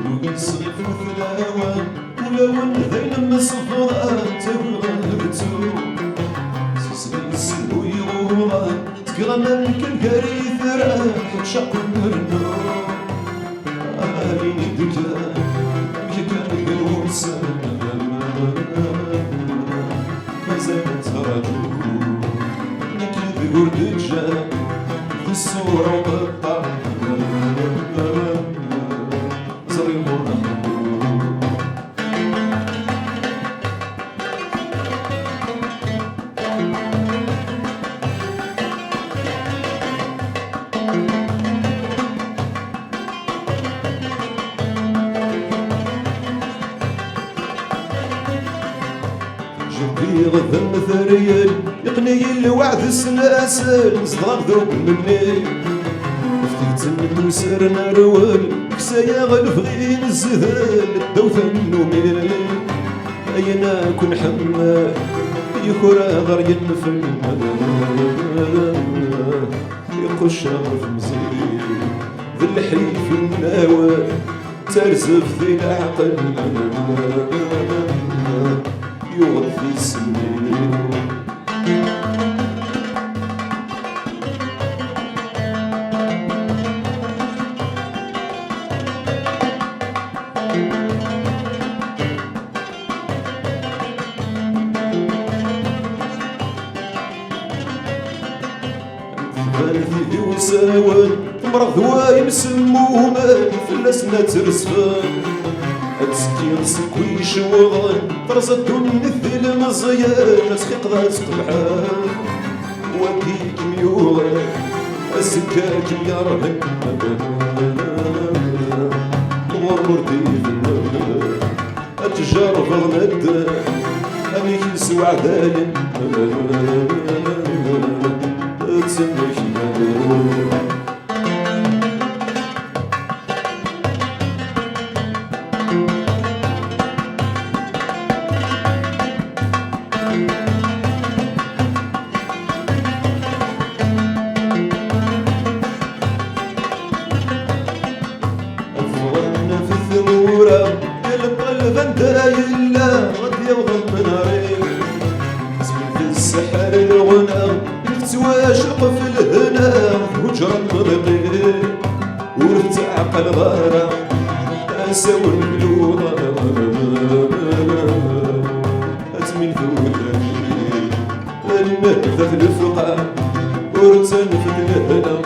ويصرف ثلاوة ولو ذين مصفرة تغلبتو سيسلسل ويغوضا تقرن كالكاري ثراح شق الرنو عاليني دجا كان قلوسا مازال تراجو نكذب وردجا في الصورة وقطع جبي غذم ثريل يقني الوعد السلاسل صدغ ذوب مني فتيت نسر نرول كسايا غلف غير الزهل الدوثة النومي أينا كن حمال يكرا غير ينفل يقش غرف مزيد ذي الحريف الناوى ترزف ذي العقل يغطي السنين فالذي وساوان مرض وايم سموما فلسنا ترسفان السكين سكوي شوغان ترصد مثل مزيان تخيق ذا سقبحان وكيك ميوغان السكاك يرهن غرور ديف النغان التجار فغند أميك يسوع ذالن تسميك مالان القلب دايلا غد يوغم من ريق زمن في السحر الغنى يتواشق في الهنا وجرى مضيق ورتعق الغارة اساو الملوضة اتمن ذوذاني المهدة في الفقع ورتنفذ الهنا